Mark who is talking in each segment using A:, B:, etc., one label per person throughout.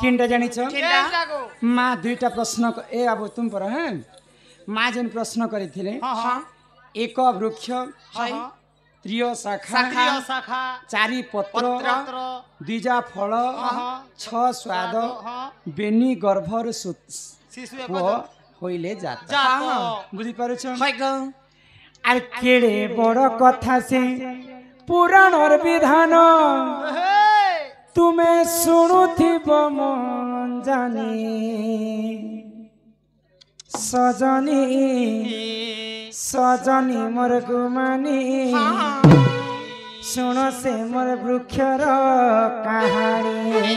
A: kinda जानी छो माँ दुईटा प्रश्न ए अब तुम पर हैं माँ जेन प्रश्न करी थिले एक वृक्ष त्रिय शाखा चारि पत्र द्विजा फल छ स्वाद बेनी गर्भर पुओ होइले जाता बुझी पारुछ आर केड़े बड़ कथा से पुराण और विधान तुम्हें शुणुथिब मन जानी सजनी सजनी मोर गुमानी शुण से मोर वृक्षर कहानी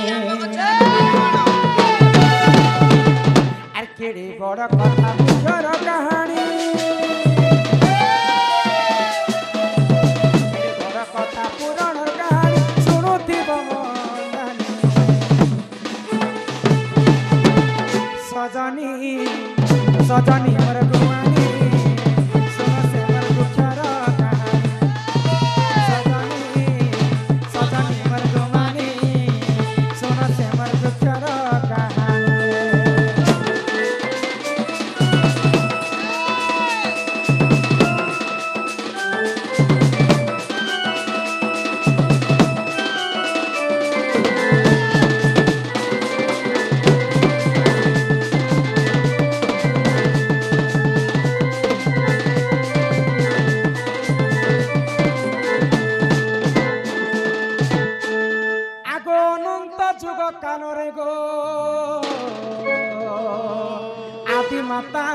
A: आर केड़े बड़ कथा वृक्षर कहानी बड़ कथा पुराण कहानी शुणुथिब सजनी सजनी मोर गुमानी सुन से मोर वृक्षर कहानी सजनी सजनी मोर गुमानी सुन से मोर वृक्षर कहानी माता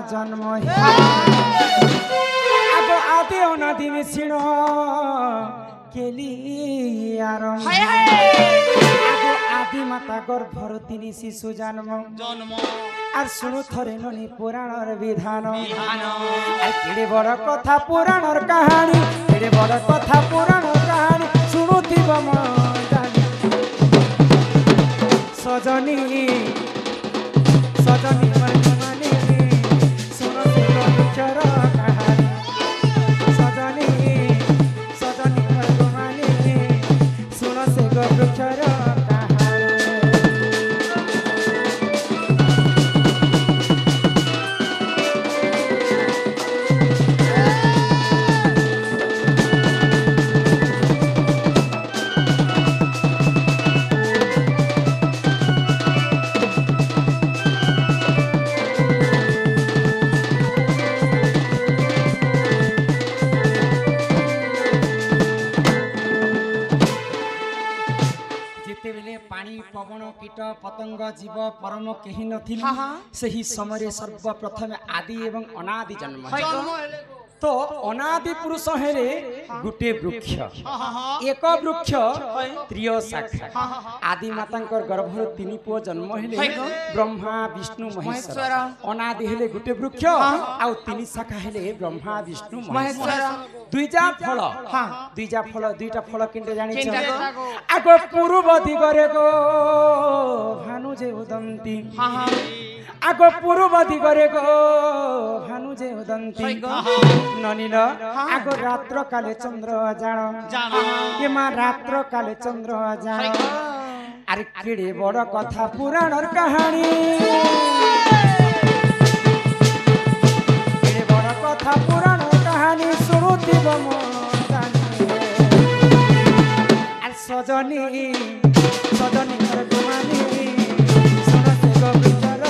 A: जन्म अब आदि अनादि मिश्रण केली आरंभ आदि माता गर्भर तीन शिशु जन्म আর শুনো থরে ননি পুরাণর বিধান কেড়ে বড় কথা পুরাণর কাহানি কেড়ে বড় কথা পুরাণর কাহানি শুনুথিব মজানি সজনী সজনী মরমানি শুনো সে বৃক্ষর কাহানি সজনী সজনী মরমানি শুনো সে বৃক্ষর कीट पतंग जीव परम कहीं नही समय सर्वप्रथम आदि एवं अनादि जन्म तो अनादि पुरुष हेले गुटे वृक्ष एक वृक्ष त्रिय शाखा आदि मातांकर गर्भर तीन पुओ जन्म हेले ब्रह्मा विष्णु महेश्वर अनादि हेले गुटे वृक्ष आउ तीन शाखा हेले ब्रह्मा विष्णु महेश्वर दुईजा फल दुईटा फल किंटे जानि आग पूर्व दिगरे गो भानु जे उदंती आग पूर्व दिगरे गो भानु जे उदंती ननील आग रात्र काले चंद्र जान ये माँ रात्र काले चंद्र जान अरे केड़े बड़ कथा पुराणर कहानी केड़े बड़ कथा पुराणर कहानी शुणुथिब मजानी अरे सजनी सजनी मोर गुमानी सुन से गोविंदर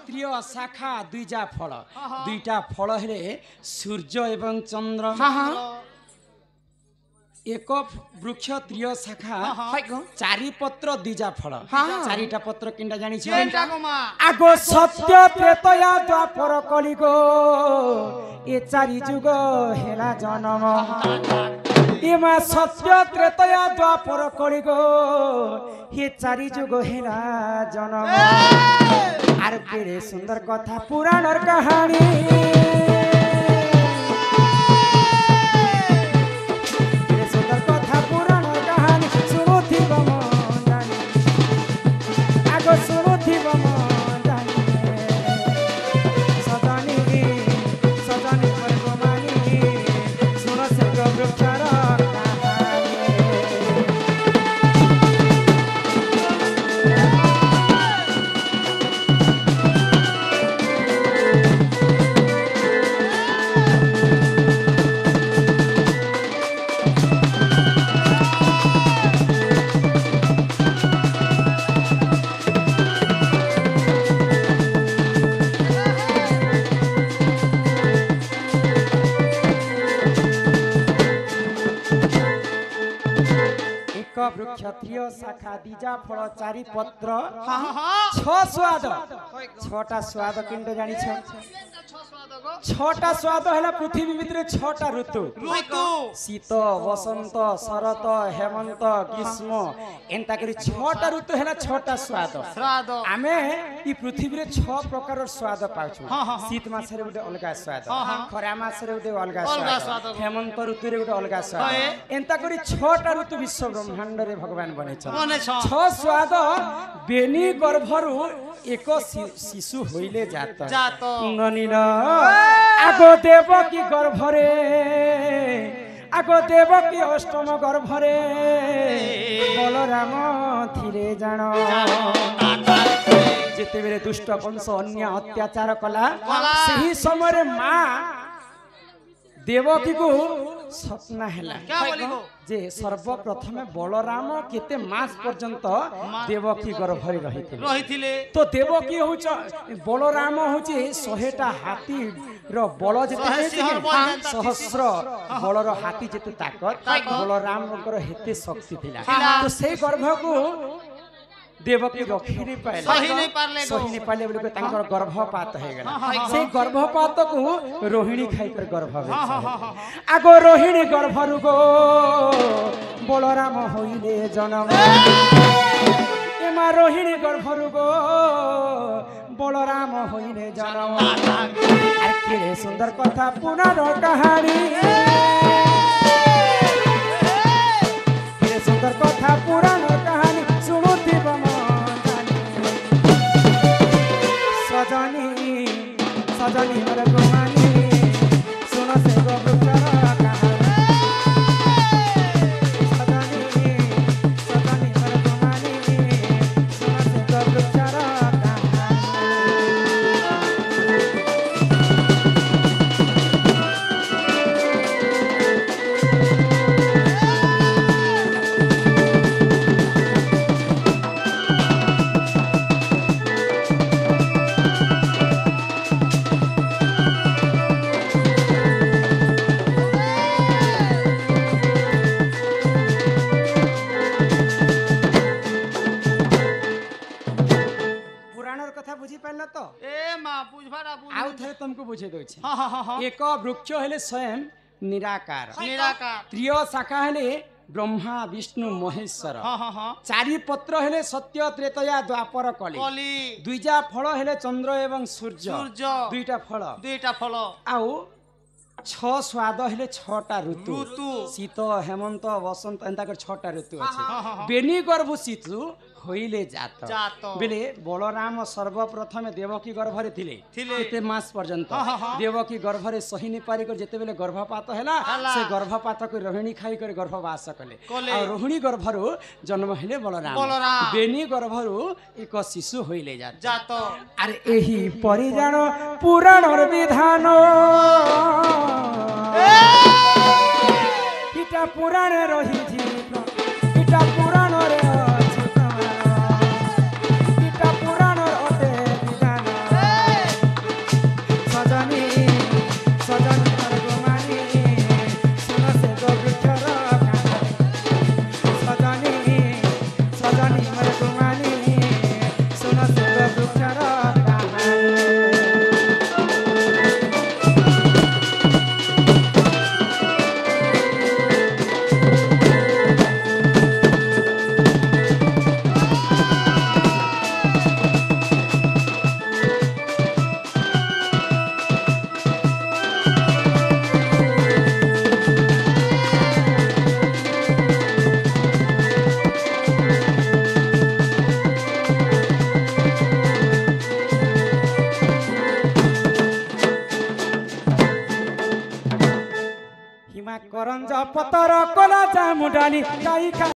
A: त्रिय शाखा दुईजा फल दुईटा फल हेले सूर्य एवं चंद्र एक वृक्ष त्रिय शाखा चारि पत्र दिजा फल चारिटा पत्र किंडा जानी आगो सत्य त्रेतया द्वापर कलिगो ए चारि जुग हेला जन्म एमा सत्य त्रेतया द्वापर कलिगो हे चारि जुग हेला जन्म आर केरे सुंदर कथा पुराणर कहानी क्षत्रिय शाखा दीजा फल चारि पत्र छ स्वाद छटा स्वाद किंतु जानी छटा स्वाद है पृथ्वी भितर छटा ऋतु शीत वसंत शरत हेमंत ग्रीष्म एंता करी छटा ऋतु है छटा स्वाद आमे ई पृथ्वी रे छ प्रकार स्वाद पाउछु शीत मास रे गोटे अलगा स्वाद खरा मास रे गोटे अलगा स्वाद हेमंत ऋतु रे गोटे अलगा स्वाद एंता करी छटा ऋतु विश्व ब्रह्मांड रे भगवान बने छ स्वाद बेनी गर्भरु एक शिशु होइले जात ननिल आगो देवकी गर्भरे आगो देवकी अष्टम गर्भरे बलराम थिले जान जेते बेले दुष्ट वंश अन्य अत्याचार कला सही समय माँ देवकी को सपना हैला जे सर्वप्रथम बलराम केते मास पर्यंत देवकी गर्भरे रहिथिले तो देवकी होच बलराम होची 100टा हाथी रो बल जेते सहस्र बलर हाथी जेते ताकत बलराम कर हेते शक्ति थिला तो से गर्भ को देवकी रखी नहीं पाले सही नहीं पाले बोले तांकर गर्भपात हो गला से गर्भपात को रोहिणी खाइकर गर्भ आगो रोहिणी गर्भरु गो बलराम होइले जन्म एमा रोहिणी गर्भरु गो बलराम होइले जन्म आर के सुंदर कथा पुराण कहानी के सुंदर कथा पुराण कहानी सुनुथि सजनी मर गोमानी सुनो से गो वृक्षर कहानी सजनी मर गोमानी सुनो से गो वृक्षर तुमको बुझे दे एक वृक्ष हेले स्वयं निराकार त्रिय शाखा हेले ब्रह्मा विष्णु महेश्वर चारि पत्र हेले सत्य त्रेतया द्वापर कली दुईजा फल हेले चंद्र एवं सूर्य दुईटा फल आउ छ स्वाद हेले छटा ऋतु शीत हेमंत वसंत एंता कर छटा ऋतु अछि बेनी गर्भ शिशु होइले जात बेले बलराम सर्वप्रथम देवकी गर्भरे थिले केते मास पर्यंत देवकी गर्भरे सही नि पारी कर जेते बेले गर्भपात हैला से गर्भपात को रोहिणी खाई कर गर्भवास कले आ रोहिणी गर्भरु जन्म हेले बलराम बेनी गर्भरु एक शिशु होइले जात अरे एही परिजान पुराणर विधान इटा पुराण रही इटा पुराण रे କରଞ୍ଜ ପତର କଲା ଜାମୁ ଡାଲି ଗାଈ